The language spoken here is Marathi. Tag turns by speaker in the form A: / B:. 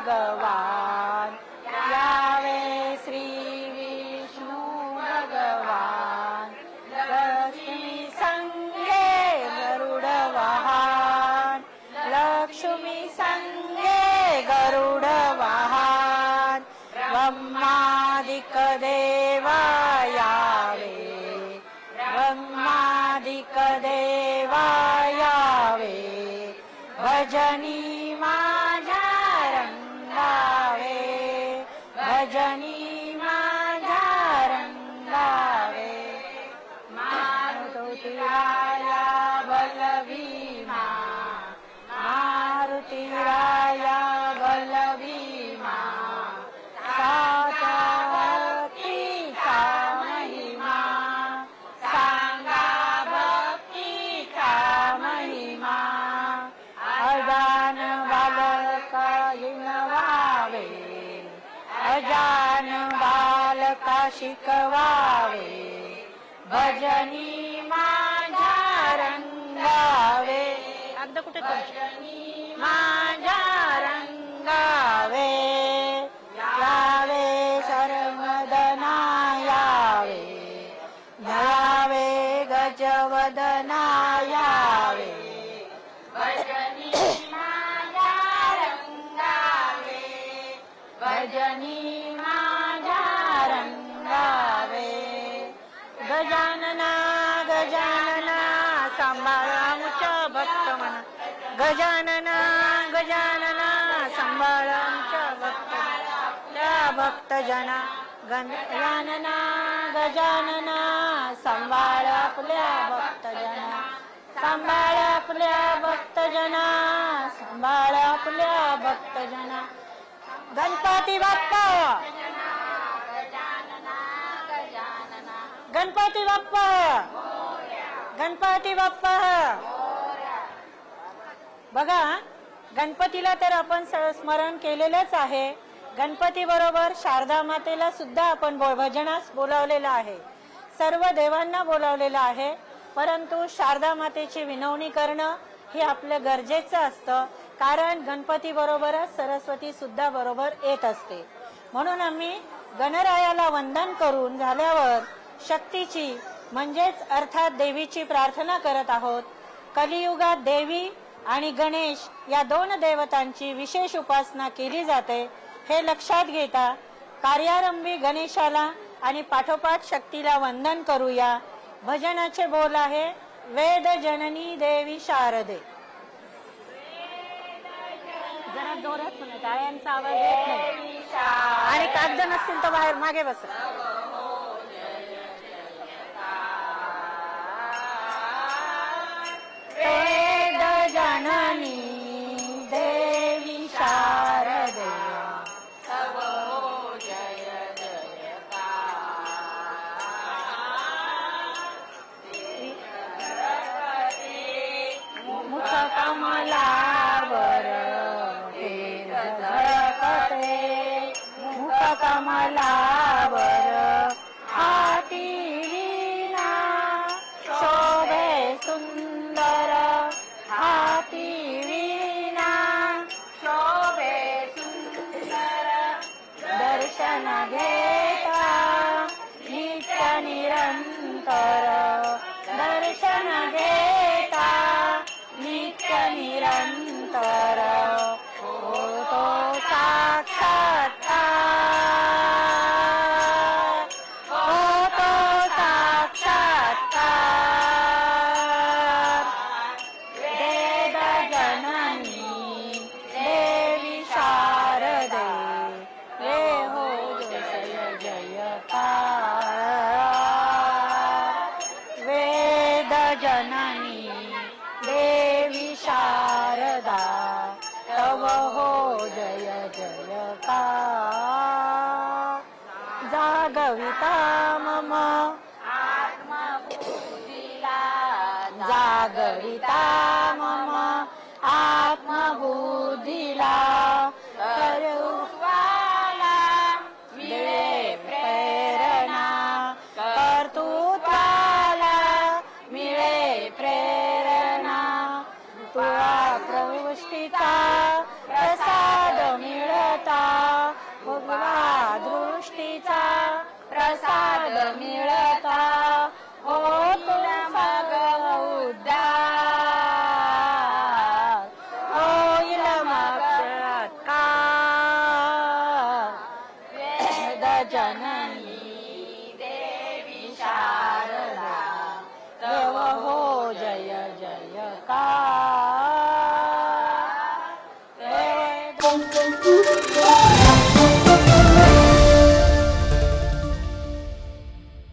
A: भगवान यावे श्री विष्णु भगवान लक्ष्मी संगे गरुड वाहन लक्ष्मी संगे गरुड वाहन ब्रह्मादिक देवा यावे ब्रह्मादिक देवा यावे भजनी माझ्या रंगावे भजनी माझ्या रंगावे मारुतीराया बलभीमा मारुतीराया बलभीमा साचा भक्तीचा महिमा सांगा भक्तीचा महिमा अजान बालका हिणवावे अजान बालका शिकवावे भजनी माझ्या रंगावे अगदी कुठे भजनी माझ्या रंगावे यावे सर्वदना यावे यावे गजवदना यावे भजनी माझ्या रंगावे भजनी माझ्या रंगावे गजानना गजानना सांभाळ आमच्या भक्त मना गजानना गजानना सांभाळ आमच्या भक्तजना गजानना गजानना सांभाळ आपल्या भक्तजना सांभाळ आपल्या भक्तजना सांभाळ आपल्या भक्तजना गणपती बाप्पा गणपती बाप्पा गणपती बाप्पा बघा गणपतीला तर आपण स्मरण केलेलंच आहे गणपती बरोबर शारदा मातेला सुद्धा आपण भजनास बोलावलेलं आहे सर्व देवांना बोलावलेलं आहे परंतु शारदा मातेची विनवणी करणं हे आपलं गरजेचं असतं कारण गणपती बरोबरच सरस्वती सुद्धा बरोबर येत असते म्हणून आम्ही गणरायाला वंदन करून झाल्यावर शक्तीची म्हणजेच अर्थात देवीची प्रार्थना करत आहोत कलियुगात देवी आणि गणेश या दोन देवतांची विशेष उपासना केली जाते हे लक्षात घेता कार्यारंभी गणेशाला आणि पाठोपाठ शक्तीला वंदन करूया भजनाचे बोल आहे वेद जननी देवी शारदे जरा जोरात म्हणा टाळ्यांचा आवाज येत नाही आणि कागद नसतील तर बाहेर मागे बस वेद जननी देवी शारदे कमलावर झळकते मुख कमलावर हाती वीणा शोभे सुंदर हाती वीणा शोभे सुंदर दर्शन घेता नित्य निरंतर दर्शन घेता नित्य निरंतर होतो साक्षात्कार होतो साक्षात्कार वेद जननी देवी शारदे रे हो जय जयकार वेद जननी देवी शारदा तव हो जय जयकार जागविता मम आत्मबुद्धीला जागविता मम आत्मबुद्धीला कर्तृत्वाला मिळे प्रेरणा कर्तृत्वाला मिळे प्रेरणा तुला प्रविष्टीचा प्रसाद मिळत प्रसाद मिळता